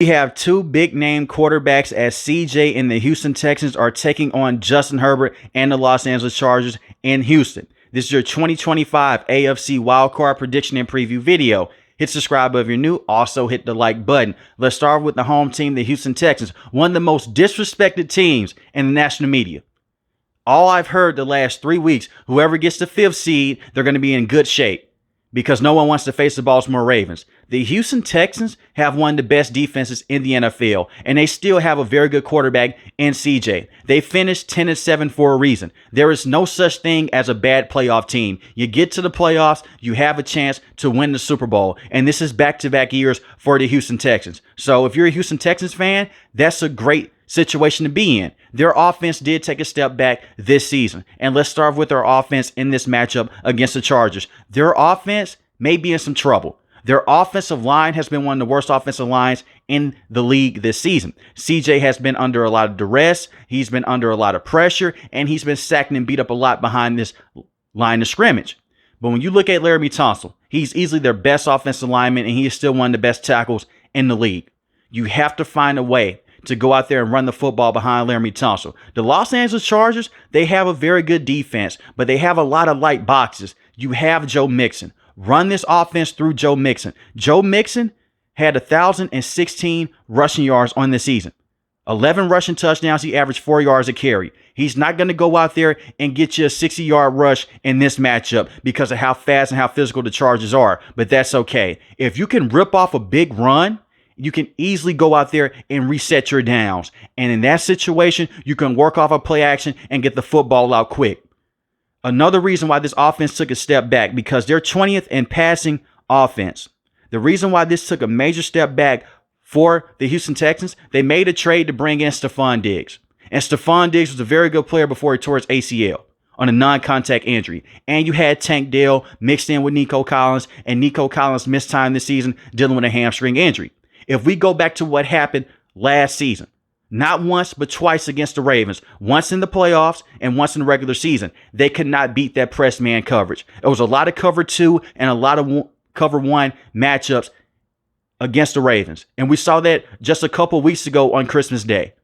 We have two big name quarterbacks as CJ and the Houston Texans are taking on Justin Herbert and the Los Angeles Chargers in Houston. This is your 2025 AFC Wildcard prediction and preview video. Hit subscribe if you're new. Also hit the like button. Let's start with the home team, the Houston Texans, one of the most disrespected teams in the national media. All I've heard the last 3 weeks, whoever gets the 5th seed, they're going to be in good shape because no one wants to face the Baltimore Ravens. The Houston Texans have one of the best defenses in the NFL, and they still have a very good quarterback in CJ. They finished 10-7 for a reason. There is no such thing as a bad playoff team. You get to the playoffs, you have a chance to win the Super Bowl, and this is back-to-back years for the Houston Texans. So if you're a Houston Texans fan, that's a great situation to be in. Their offense did take a step back this season. And let's start with their offense in this matchup against the Chargers. Their offense may be in some trouble. Their offensive line has been one of the worst offensive lines in the league this season. CJ has been under a lot of duress. He's been under a lot of pressure, and he's been sacked and beat up a lot behind this line of scrimmage. But when you look at Laramie Tunsil, he's easily their best offensive lineman, and he is still one of the best tackles in the league. You have to find a way to go out there and run the football behind Laramie Tunsil. The Los Angeles Chargers, they have a very good defense, but they have a lot of light boxes. You have Joe Mixon. Run this offense through Joe Mixon. Joe Mixon had 1,016 rushing yards on the season. 11 rushing touchdowns. He averaged 4 yards a carry. He's not going to go out there and get you a 60-yard rush in this matchup because of how fast and how physical the Chargers are, but that's okay. If you can rip off a big run, you can easily go out there and reset your downs. And in that situation, you can work off a play action and get the football out quick. Another reason why this offense took a step back, because they're 20th in passing offense. The reason why this took a major step back for the Houston Texans, they made a trade to bring in Stephon Diggs. And Stephon Diggs was a very good player before he tore his ACL on a non-contact injury. And you had Tank Dell mixed in with Nico Collins, and Nico Collins missed time this season dealing with a hamstring injury. If we go back to what happened last season, not once, but twice against the Ravens, once in the playoffs and once in the regular season, they could not beat that press man coverage. It was a lot of cover 2 and a lot of cover 1 matchups against the Ravens. And we saw that just a couple weeks ago on Christmas Day.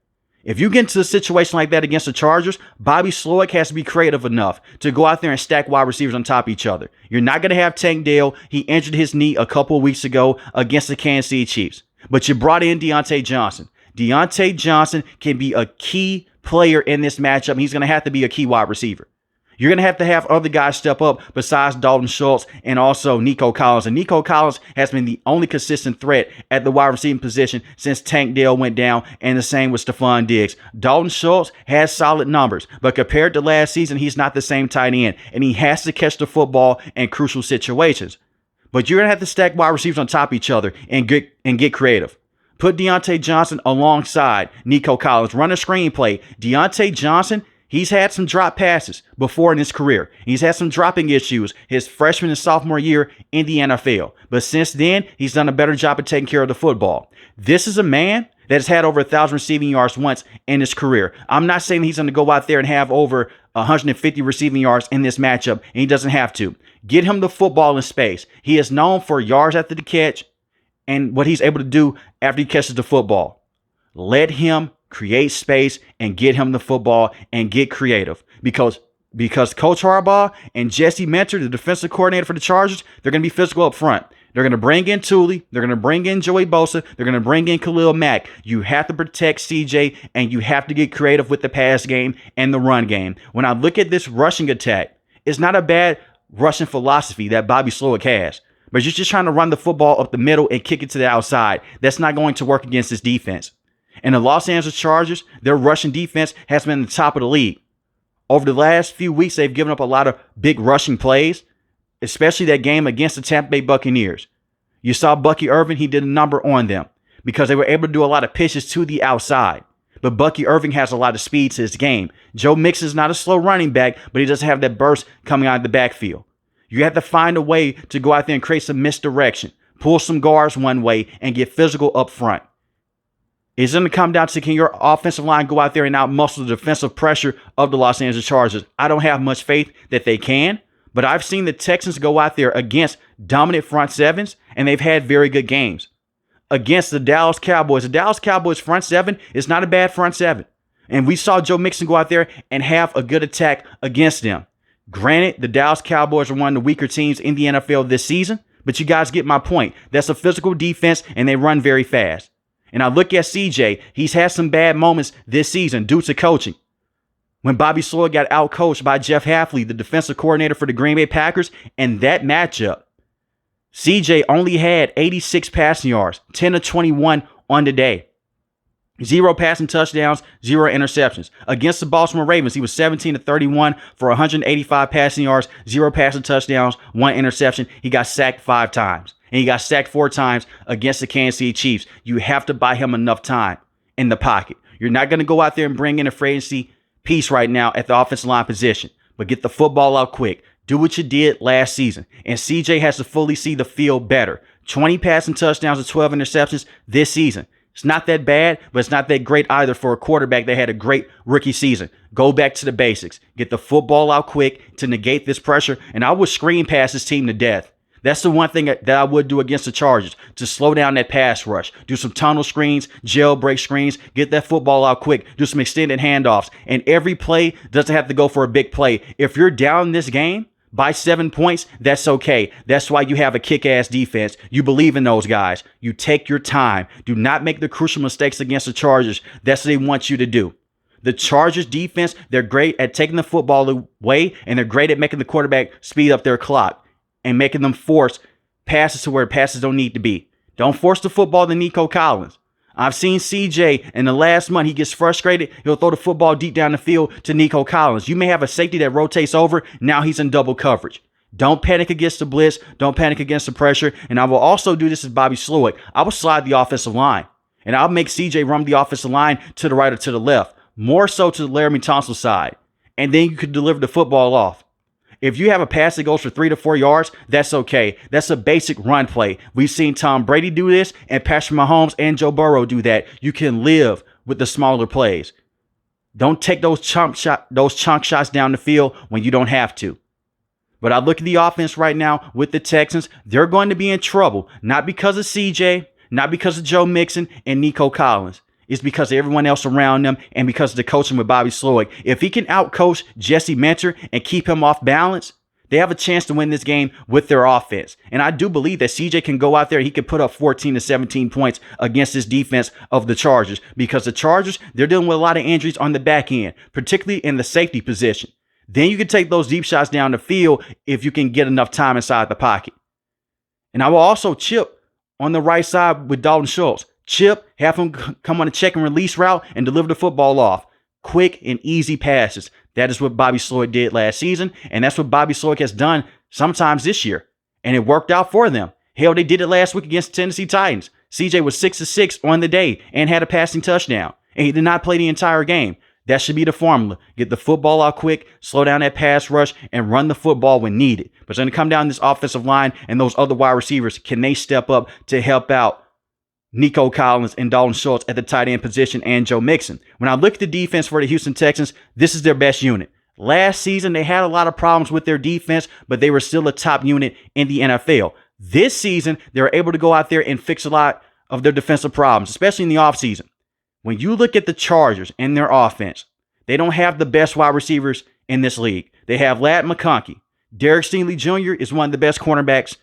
If you get into a situation like that against the Chargers, Bobby Slowick has to be creative enough to go out there and stack wide receivers on top of each other. You're not going to have Tank Dell. He injured his knee a couple of weeks ago against the Kansas City Chiefs. But you brought in Deontay Johnson. Deontay Johnson can be a key player in this matchup. He's going to have to be a key wide receiver. You're going to have other guys step up besides Dalton Schultz and also Nico Collins. And Nico Collins has been the only consistent threat at the wide receiving position since Tank Dell went down, and the same with Stephon Diggs. Dalton Schultz has solid numbers, but compared to last season, he's not the same tight end, and he has to catch the football in crucial situations. But you're going to have to stack wide receivers on top of each other and get creative. Put Deontay Johnson alongside Nico Collins. Run a screenplay. Deontay Johnson, he's had some drop passes before in his career. He's had some dropping issues his freshman and sophomore year in the NFL. But since then, he's done a better job of taking care of the football. This is a man that has had over 1,000 receiving yards once in his career. I'm not saying he's going to go out there and have over 150 receiving yards in this matchup, and he doesn't have to. Get him the football in space. He is known for yards after the catch and what he's able to do after he catches the football. Let him create space and get him the football and get creative. Because Coach Harbaugh and Jesse Mentor, the defensive coordinator for the Chargers, they're going to be physical up front. They're going to bring in Thule. They're going to bring in Joey Bosa. They're going to bring in Khalil Mack. You have to protect CJ, and you have to get creative with the pass game and the run game. When I look at this rushing attack, it's not a bad rushing philosophy that Bobby Slowick has. But you're just trying to run the football up the middle and kick it to the outside. That's not going to work against this defense. And the Los Angeles Chargers, their rushing defense has been the top of the league. Over the last few weeks, they've given up a lot of big rushing plays, especially that game against the Tampa Bay Buccaneers. You saw Bucky Irving, he did a number on them because they were able to do a lot of pitches to the outside. But Bucky Irving has a lot of speed to his game. Joe Mixon is not a slow running back, but he doesn't have that burst coming out of the backfield. You have to find a way to go out there and create some misdirection, pull some guards one way, and get physical up front. It's going to come down to, can your offensive line go out there and outmuscle the defensive pressure of the Los Angeles Chargers? I don't have much faith that they can, but I've seen the Texans go out there against dominant front sevens, and they've had very good games. against the Dallas Cowboys. The Dallas Cowboys front seven is not a bad front seven. And we saw Joe Mixon go out there and have a good attack against them. Granted, the Dallas Cowboys are one of the weaker teams in the NFL this season, but you guys get my point. That's a physical defense, and they run very fast. And I look at CJ. He's had some bad moments this season due to coaching. When Bobby Sloyd got outcoached by Jeff Hafley, the defensive coordinator for the Green Bay Packers, and that matchup, CJ only had 86 passing yards, 10 of 21 on the day. 0 passing touchdowns, 0 interceptions. Against the Baltimore Ravens, he was 17 of 31 for 185 passing yards, 0 passing touchdowns, 1 interception. He got sacked 5 times. And he got sacked 4 times against the Kansas City Chiefs. You have to buy him enough time in the pocket. You're not going to go out there and bring in a free agency piece right now at the offensive line position, but get the football out quick. Do what you did last season. And CJ has to fully see the field better. 20 passing touchdowns and 12 interceptions this season. It's not that bad, but it's not that great either for a quarterback that had a great rookie season. Go back to the basics. Get the football out quick to negate this pressure. And I would screen pass this team to death. That's the one thing that I would do against the Chargers, to slow down that pass rush. Do some tunnel screens, jailbreak screens, get that football out quick, do some extended handoffs. And every play doesn't have to go for a big play. If you're down this game by 7 points, that's okay. That's why you have a kick-ass defense. You believe in those guys. You take your time. Do not make the crucial mistakes against the Chargers. That's what they want you to do. The Chargers defense, they're great at taking the football away, and they're great at making the quarterback speed up their clock and making them force passes to where passes don't need to be. Don't force the football to Nico Collins. I've seen CJ in the last month. He gets frustrated. He'll throw the football deep down the field to Nico Collins. You may have a safety that rotates over. Now he's in double coverage. Don't panic against the blitz. Don't panic against the pressure. And I will also do this as Bobby Sloyd. I will slide the offensive line. And I'll make CJ run the offensive line to the right or to the left. More so to the Laramie Tunsil side. And then you could deliver the football off. If you have a pass that goes for 3 to 4 yards, that's okay. That's a basic run play. We've seen Tom Brady do this, and Patrick Mahomes and Joe Burrow do that. You can live with the smaller plays. Don't take those chunk shots down the field when you don't have to. But I look at the offense right now with the Texans. They're going to be in trouble, not because of CJ, not because of Joe Mixon and Nico Collins. It's because of everyone else around them and because of the coaching with Bobby Sloyd. If he can outcoach Jesse Minter and keep him off balance, they have a chance to win this game with their offense. And I do believe that CJ can go out there. He can put up 14 to 17 points against this defense of the Chargers, because the Chargers, they're dealing with a lot of injuries on the back end, particularly in the safety position. Then you can take those deep shots down the field if you can get enough time inside the pocket. And I will also chip on the right side with Dalton Schultz. Chip, have him come on a check and release route and deliver the football off. Quick and easy passes. That is what Bobby Sloyd did last season, and that's what Bobby Sloyd has done sometimes this year. And it worked out for them. Hell, they did it last week against the Tennessee Titans. CJ was 6 of 6 on the day and had a passing touchdown. And he did not play the entire game. That should be the formula. Get the football out quick, slow down that pass rush, and run the football when needed. But it's going to come down this offensive line and those other wide receivers. Can they step up to help out Nico Collins and Dalton Schultz at the tight end position and Joe Mixon? When I look at the defense for the Houston Texans, this is their best unit. Last season, they had a lot of problems with their defense, but they were still a top unit in the NFL. This season, they were able to go out there and fix a lot of their defensive problems, especially in the offseason. When you look at the Chargers and their offense, they don't have the best wide receivers in this league. They have Ladd McConkey. Derek Stingley Jr. is one of the best cornerbacks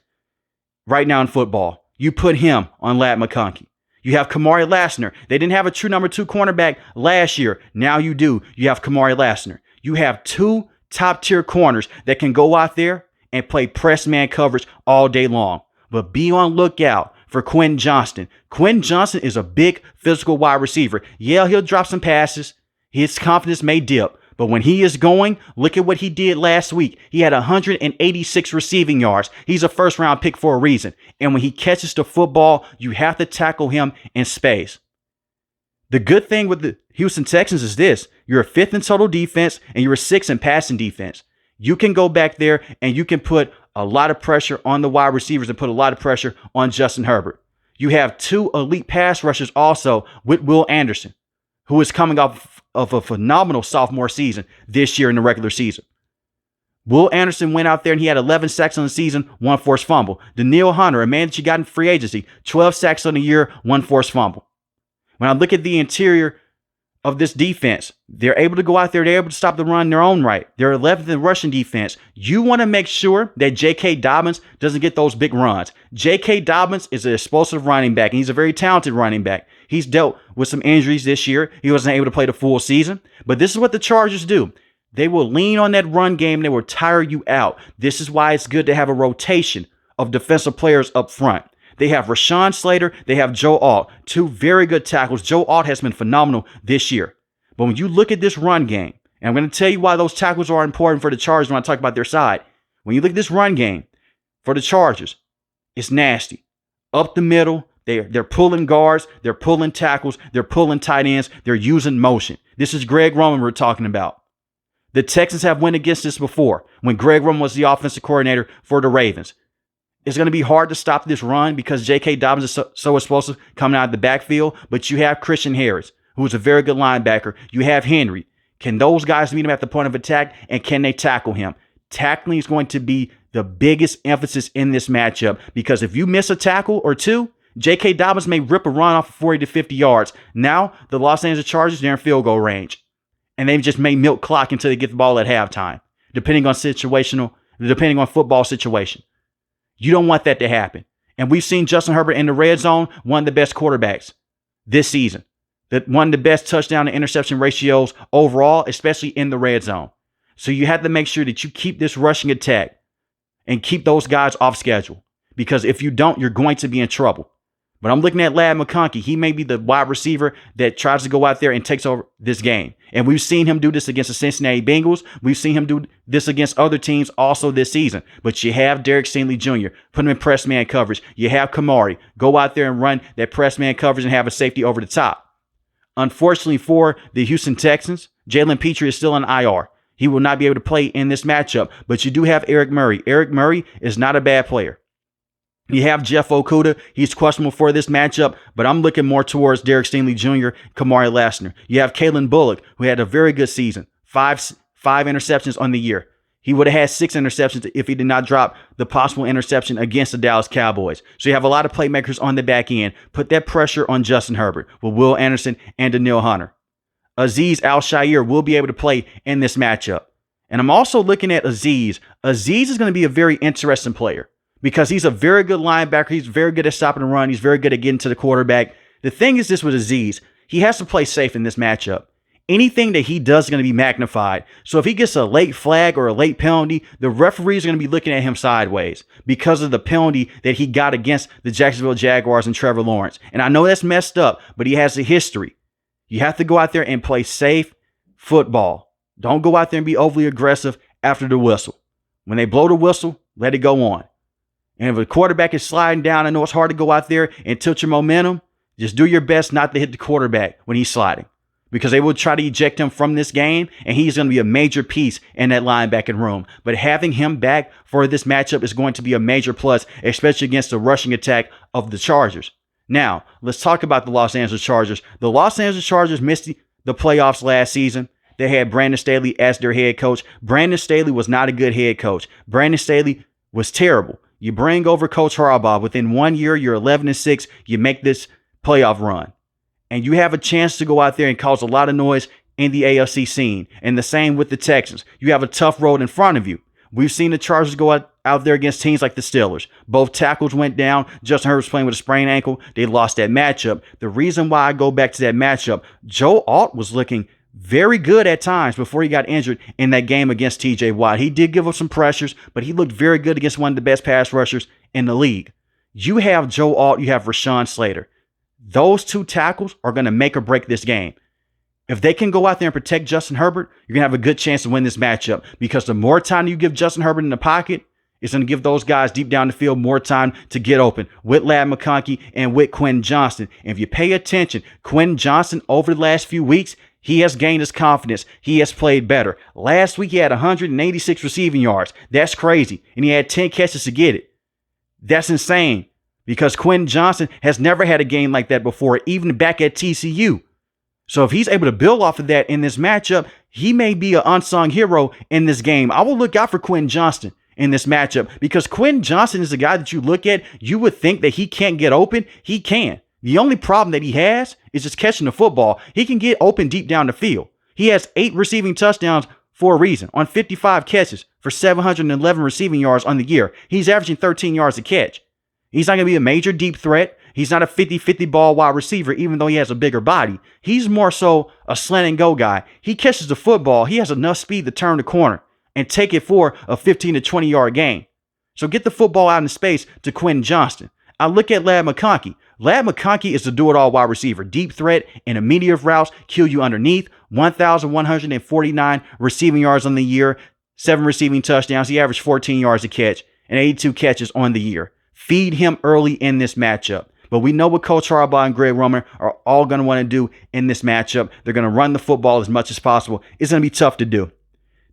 right now in football. You put him on Ladd McConkey. You have Kamari Lassner. They didn't have a true number 2 cornerback last year. Now you do. You have Kamari Lassner. You have 2 top-tier corners that can go out there and play press man coverage all day long. But be on lookout for Quentin Johnston. Quentin Johnston is a big physical wide receiver. Yeah, he'll drop some passes. His confidence may dip. But when he is going, look at what he did last week. He had 186 receiving yards. He's a first-round pick for a reason. And when he catches the football, you have to tackle him in space. The good thing with the Houston Texans is this. You're a 5th in total defense, and you're a 6th in passing defense. You can go back there, and you can put a lot of pressure on the wide receivers and put a lot of pressure on Justin Herbert. You have 2 elite pass rushers also with Will Anderson, who is coming off of a phenomenal sophomore season this year in the regular season. Will Anderson went out there and he had 11 sacks on the season, 1 forced fumble. Danielle Hunter, a man that you got in free agency, 12 sacks on the year, 1 forced fumble. When I look at the interior of this defense, they're able to go out there, they're able to stop the run in their own right. They're 11th in rushing defense. You want to make sure that J.K. Dobbins doesn't get those big runs. J.K. Dobbins is an explosive running back, and he's a very talented running back. He's dealt with some injuries this year. He wasn't able to play the full season. But this is what the Chargers do. They will lean on that run game. They will tire you out. This is why it's good to have a rotation of defensive players up front. They have Rashawn Slater. They have Joe Alt. 2 very good tackles. Joe Alt has been phenomenal this year. But when you look at this run game, and I'm going to tell you why those tackles are important for the Chargers when I talk about their side. When you look at this run game for the Chargers, it's nasty. Up the middle, they're pulling guards. They're pulling tackles. They're pulling tight ends. They're using motion. This is Greg Roman we're talking about. The Texans have went against this before when Greg Roman was the offensive coordinator for the Ravens. It's going to be hard to stop this run because J.K. Dobbins is so explosive coming out of the backfield, but you have Christian Harris, who is a very good linebacker. You have Henry. Can those guys meet him at the point of attack, and can they tackle him? Tackling is going to be the biggest emphasis in this matchup because if you miss a tackle or two, J.K. Dobbins may rip a run off of 40 to 50 yards. Now, the Los Angeles Chargers, they're in field goal range. And they just may milk clock until they get the ball at halftime, depending on football situation. You don't want that to happen. And we've seen Justin Herbert in the red zone, one of the best quarterbacks this season. One of the best touchdown to interception ratios overall, especially in the red zone. So you have to make sure that you keep this rushing attack and keep those guys off schedule. Because if you don't, you're going to be in trouble. But I'm looking at Ladd McConkey. He may be the wide receiver that tries to go out there and takes over this game. And we've seen him do this against the Cincinnati Bengals. We've seen him do this against other teams also this season. But you have Derek Stingley Jr. Put him in press man coverage. You have Kamari. Go out there and run that press man coverage and have a safety over the top. Unfortunately for the Houston Texans, Jalen Petrie is still on IR. He will not be able to play in this matchup. But you do have Eric Murray. Eric Murray is not a bad player. You have Jeff Okudah. He's questionable for this matchup, but I'm looking more towards Derek Stingley Jr., Kamari Lassner. You have Kalen Bullock, who had a very good season. Five interceptions on the year. He would have had 6 interceptions if he did not drop the possible interception against the Dallas Cowboys. So you have a lot of playmakers on the back end. Put that pressure on Justin Herbert with Will Anderson and Danielle Hunter. Azeez Al-Shaair will be able to play in this matchup. And I'm also looking at Azeez. Azeez is going to be a very interesting player, because he's a very good linebacker. He's very good at stopping the run. He's very good at getting to the quarterback. The thing is this with Azeez, he has to play safe in this matchup. Anything that he does is going to be magnified. So if he gets a late flag or a late penalty, the referees are going to be looking at him sideways because of the penalty that he got against the Jacksonville Jaguars and Trevor Lawrence. And I know that's messed up, but he has a history. You have to go out there and play safe football. Don't go out there and be overly aggressive after the whistle. When they blow the whistle, let it go on. And if a quarterback is sliding down, I know it's hard to go out there and tilt your momentum. Just do your best not to hit the quarterback when he's sliding, because they will try to eject him from this game, and he's going to be a major piece in that linebacking room. But having him back for this matchup is going to be a major plus, especially against the rushing attack of the Chargers. Now, let's talk about the Los Angeles Chargers. The Los Angeles Chargers missed the playoffs last season. They had Brandon Staley as their head coach. Brandon Staley was not a good head coach. Brandon Staley was terrible. You bring over Coach Harbaugh. Within 1 year, you're 11-6. You make this playoff run. And you have a chance to go out there and cause a lot of noise in the AFC scene. And the same with the Texans. You have a tough road in front of you. We've seen the Chargers go out there against teams like the Steelers. Both tackles went down. Justin Herbert's playing with a sprained ankle. They lost that matchup. The reason why I go back to that matchup, Joe Alt was looking very good at times before he got injured in that game against TJ Watt. He did give up some pressures, but he looked very good against one of the best pass rushers in the league. You have Joe Alt, you have Rashawn Slater. Those 2 tackles are going to make or break this game. If they can go out there and protect Justin Herbert, you're going to have a good chance to win this matchup, because the more time you give Justin Herbert in the pocket, it's going to give those guys deep down the field more time to get open with Ladd McConkey and with Quentin Johnston. And if you pay attention, Quentin Johnston over the last few weeks, he has gained his confidence. He has played better. Last week, he had 186 receiving yards. That's crazy. And he had 10 catches to get it. That's insane, because Quentin Johnston has never had a game like that before, even back at TCU. So if he's able to build off of that in this matchup, he may be an unsung hero in this game. I will look out for Quentin Johnston in this matchup because Quentin Johnston is a guy that you look at, you would think that he can't get open. He can. The only problem that he has is just catching the football. He can get open deep down the field. He has 8 receiving touchdowns for a reason on 55 catches for 711 receiving yards on the year. He's averaging 13 yards a catch. He's not going to be a major deep threat. He's not a 50-50 ball wide receiver, even though he has a bigger body. He's more so a slant and go guy. He catches the football. He has enough speed to turn the corner and take it for a 15 to 20 yard gain. So get the football out in space to Quentin Johnston. I look at Ladd McConkey. Ladd McConkey is the do-it-all wide receiver. Deep threat and immediate routes, kill you underneath. 1,149 receiving yards on the year, 7 receiving touchdowns. He averaged 14 yards a catch and 82 catches on the year. Feed him early in this matchup. But we know what Coach Harbaugh and Greg Roman are all going to want to do in this matchup. They're going to run the football as much as possible. It's going to be tough to do.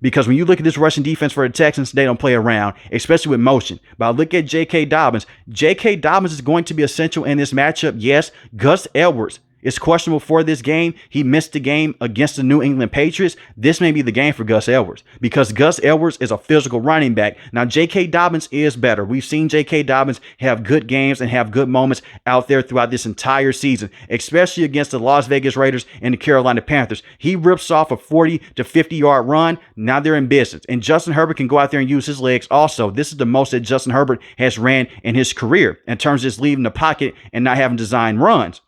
Because when you look at this rushing defense for the Texans, they don't play around, especially with motion. But I look at J.K. Dobbins. J.K. Dobbins is going to be essential in this matchup. Yes, Gus Edwards is questionable for this game. He missed the game against the New England Patriots. This may be the game for Gus Edwards because Gus Edwards is a physical running back. Now, J.K. Dobbins is better. We've seen J.K. Dobbins have good games and have good moments out there throughout this entire season, especially against the Las Vegas Raiders and the Carolina Panthers. He rips off a 40 to 50 yard run. Now they're in business. And Justin Herbert can go out there and use his legs also. This is the most that Justin Herbert has ran in his career in terms of just leaving the pocket and not having designed runs.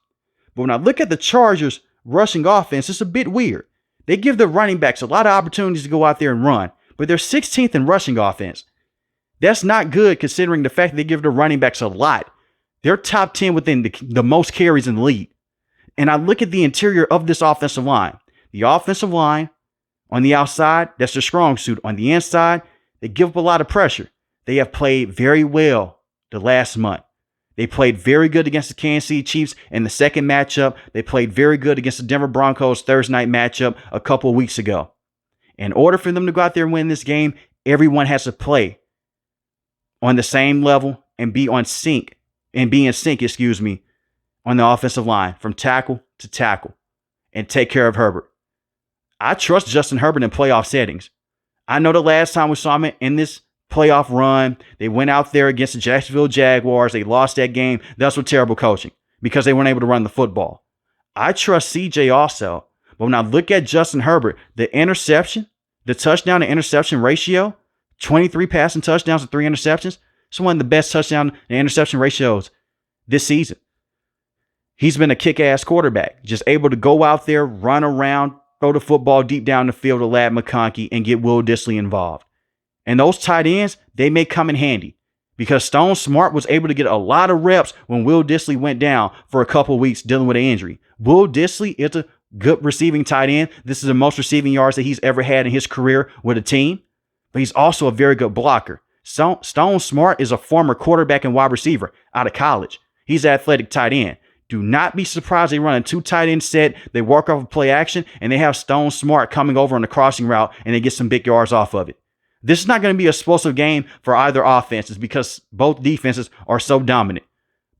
But when I look at the Chargers rushing offense, it's a bit weird. They give the running backs a lot of opportunities to go out there and run, but they're 16th in rushing offense. That's not good considering the fact that they give the running backs a lot. They're top 10 within the most carries in the league. And I look at the interior of this offensive line. The offensive line on the outside, that's their strong suit. On the inside, they give up a lot of pressure. They have played very well the last month. They played very good against the Kansas City Chiefs in the second matchup. They played very good against the Denver Broncos Thursday night matchup a couple of weeks ago. In order for them to go out there and win this game, everyone has to play on the same level and be in sync, on the offensive line from tackle to tackle and take care of Herbert. I trust Justin Herbert in playoff settings. I know the last time we saw him in this playoff run, they went out there against the Jacksonville Jaguars. They lost that game. That's with terrible coaching because they weren't able to run the football. I trust CJ also. But when I look at Justin Herbert, the touchdown to interception ratio, 23 passing touchdowns and 3 interceptions. It's one of the best touchdown and interception ratios this season. He's been a kick-ass quarterback, just able to go out there, run around, throw the football deep down the field to Ladd McConkey and get Will Dissly involved. And those tight ends, they may come in handy because Stone Smart was able to get a lot of reps when Will Dissly went down for a couple of weeks dealing with an injury. Will Dissly is a good receiving tight end. This is the most receiving yards that he's ever had in his career with a team, but he's also a very good blocker. Stone Smart is a former quarterback and wide receiver out of college. He's an athletic tight end. Do not be surprised they run a 2 tight end set. They work off of play action and they have Stone Smart coming over on the crossing route and they get some big yards off of it. This is not going to be an explosive game for either offenses because both defenses are so dominant.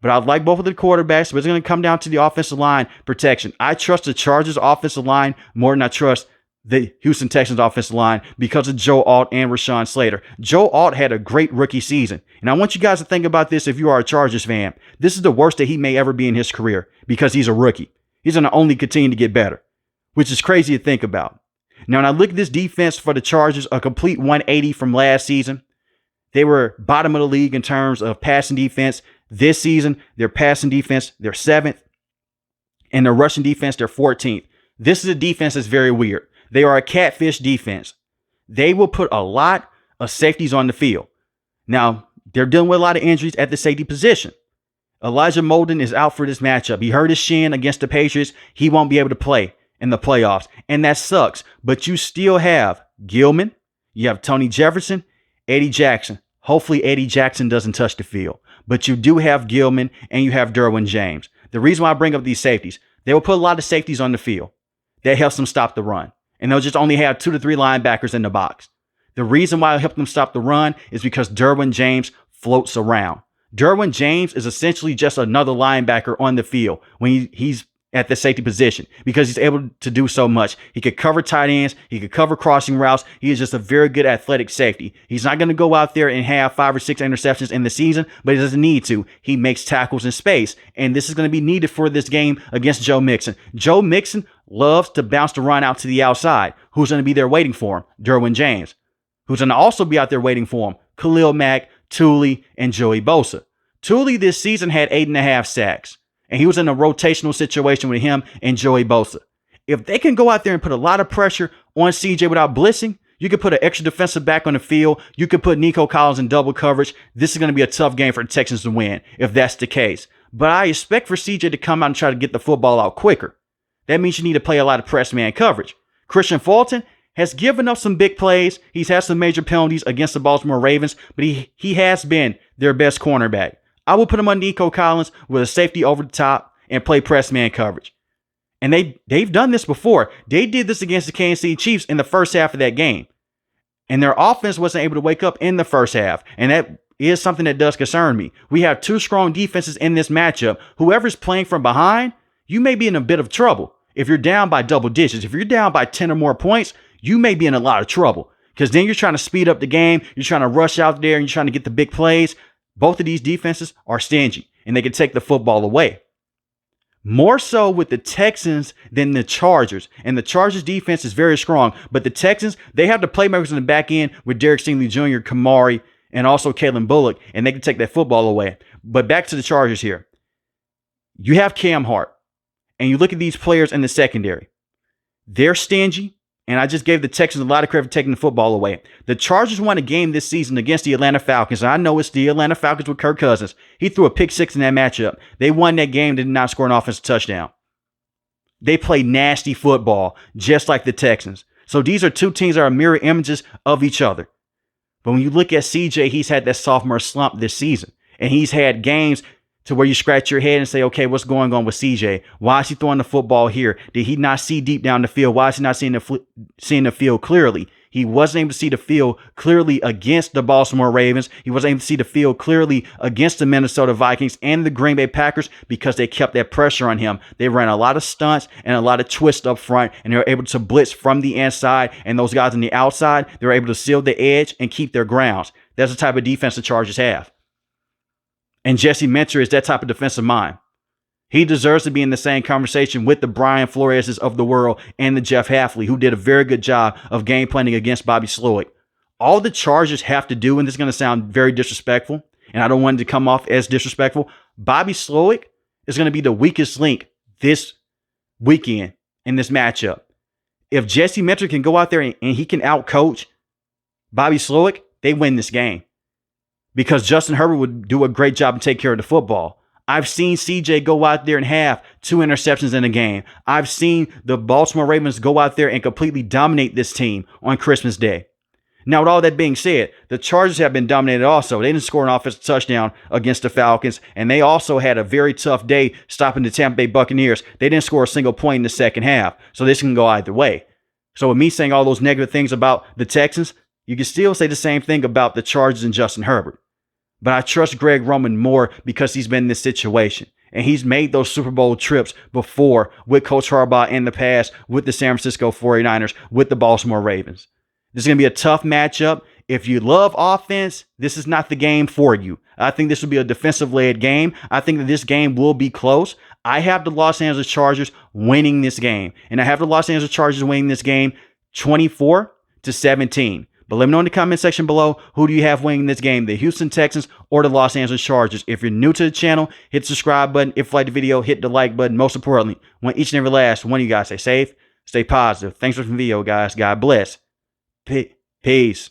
But I like both of the quarterbacks, but it's going to come down to the offensive line protection. I trust the Chargers offensive line more than I trust the Houston Texans offensive line because of Joe Alt and Rashawn Slater. Joe Alt had a great rookie season. And I want you guys to think about this if you are a Chargers fan. This is the worst that he may ever be in his career because he's a rookie. He's going to only continue to get better, which is crazy to think about. Now, when I look at this defense for the Chargers, a complete 180 from last season. They were bottom of the league in terms of passing defense. This season, their passing defense, they're 7th. And their rushing defense, they're 14th. This is a defense that's very weird. They are a catfish defense. They will put a lot of safeties on the field. Now, they're dealing with a lot of injuries at the safety position. Elijah Molden is out for this matchup. He hurt his shin against the Patriots. He won't be able to play in the playoffs, and that sucks. But you still have Gilman, you have Tony Jefferson, Eddie Jackson. Hopefully Eddie Jackson doesn't touch the field. But you do have Gilman, and you have Derwin James. The reason why I bring up these safeties, they will put a lot of safeties on the field. That helps them stop the run. And they'll just only have 2 to 3 linebackers in the box. The reason why I help them stop the run is because Derwin James floats around. Derwin James is essentially just another linebacker on the field when he's at the safety position because he's able to do so much. He could cover tight ends. He could cover crossing routes. He is just a very good athletic safety. He's not going to go out there and have 5 or 6 interceptions in the season, but he doesn't need to. He makes tackles in space, and this is going to be needed for this game against Joe Mixon. Joe Mixon loves to bounce the run out to the outside. Who's going to be there waiting for him? Derwin James. Who's going to also be out there waiting for him? Khalil Mack, Thule, and Joey Bosa. Thule this season had 8.5 sacks. And he was in a rotational situation with him and Joey Bosa. If they can go out there and put a lot of pressure on CJ without blitzing, you could put an extra defensive back on the field. You could put Nico Collins in double coverage. This is going to be a tough game for the Texans to win if that's the case. But I expect for CJ to come out and try to get the football out quicker. That means you need to play a lot of press man coverage. Christian Fulton has given up some big plays. He's had some major penalties against the Baltimore Ravens, but he has been their best cornerback. I will put him on Nico Collins with a safety over the top and play press man coverage. And they've done this before. They did this against the Kansas City Chiefs in the first half of that game. And their offense wasn't able to wake up in the first half. And that is something that does concern me. We have 2 strong defenses in this matchup. Whoever's playing from behind, you may be in a bit of trouble. If you're down by double digits, if you're down by 10 or more points, you may be in a lot of trouble. Because then you're trying to speed up the game. You're trying to rush out there and you're trying to get the big plays. Both of these defenses are stingy and they can take the football away. More so with the Texans than the Chargers. And the Chargers defense is very strong. But the Texans, they have the playmakers in the back end with Derek Stingley Jr., Kamari, and also Kalen Bullock. And they can take that football away. But back to the Chargers here. You have Cam Hart. And you look at these players in the secondary. They're stingy. And I just gave the Texans a lot of credit for taking the football away. The Chargers won a game this season against the Atlanta Falcons. I know it's the Atlanta Falcons with Kirk Cousins. He threw a pick 6 in that matchup. They won that game, did not score an offensive touchdown. They play nasty football, just like the Texans. So these are 2 teams that are mirror images of each other. But when you look at CJ, he's had that sophomore slump this season. And he's had games to where you scratch your head and say, okay, what's going on with CJ? Why is he throwing the football here? Did he not see deep down the field? Why is he not seeing the field clearly? He wasn't able to see the field clearly against the Baltimore Ravens. He wasn't able to see the field clearly against the Minnesota Vikings and the Green Bay Packers because they kept that pressure on him. They ran a lot of stunts and a lot of twists up front, and they were able to blitz from the inside, and those guys on the outside, they were able to seal the edge and keep their grounds. That's the type of defense the Chargers have. And Jesse Minter is that type of defensive mind. He deserves to be in the same conversation with the Brian Floreses of the world and the Jeff Hafley, who did a very good job of game planning against Bobby Slowick. All the Chargers have to do, and this is going to sound very disrespectful, and I don't want it to come off as disrespectful, Bobby Slowick is going to be the weakest link this weekend in this matchup. If Jesse Minter can go out there and he can outcoach Bobby Slowick, they win this game. Because Justin Herbert would do a great job and take care of the football. I've seen CJ go out there and have 2 interceptions in a game. I've seen the Baltimore Ravens go out there and completely dominate this team on Christmas Day. Now, with all that being said, the Chargers have been dominated also. They didn't score an offensive touchdown against the Falcons, and they also had a very tough day stopping the Tampa Bay Buccaneers. They didn't score a single point in the second half, so this can go either way. So with me saying all those negative things about the Texans, you can still say the same thing about the Chargers and Justin Herbert. But I trust Greg Roman more because he's been in this situation. And he's made those Super Bowl trips before with Coach Harbaugh in the past, with the San Francisco 49ers, with the Baltimore Ravens. This is going to be a tough matchup. If you love offense, this is not the game for you. I think this will be a defensive-led game. I think that this game will be close. I have the Los Angeles Chargers winning this game. And I have the Los Angeles Chargers winning this game 24-17. But let me know in the comment section below, who do you have winning this game, the Houston Texans or the Los Angeles Chargers? If you're new to the channel, hit the subscribe button. If you like the video, hit the like button. Most importantly, I want each and every last one of you guys stay safe, stay positive. Thanks for the video, guys. God bless. Peace.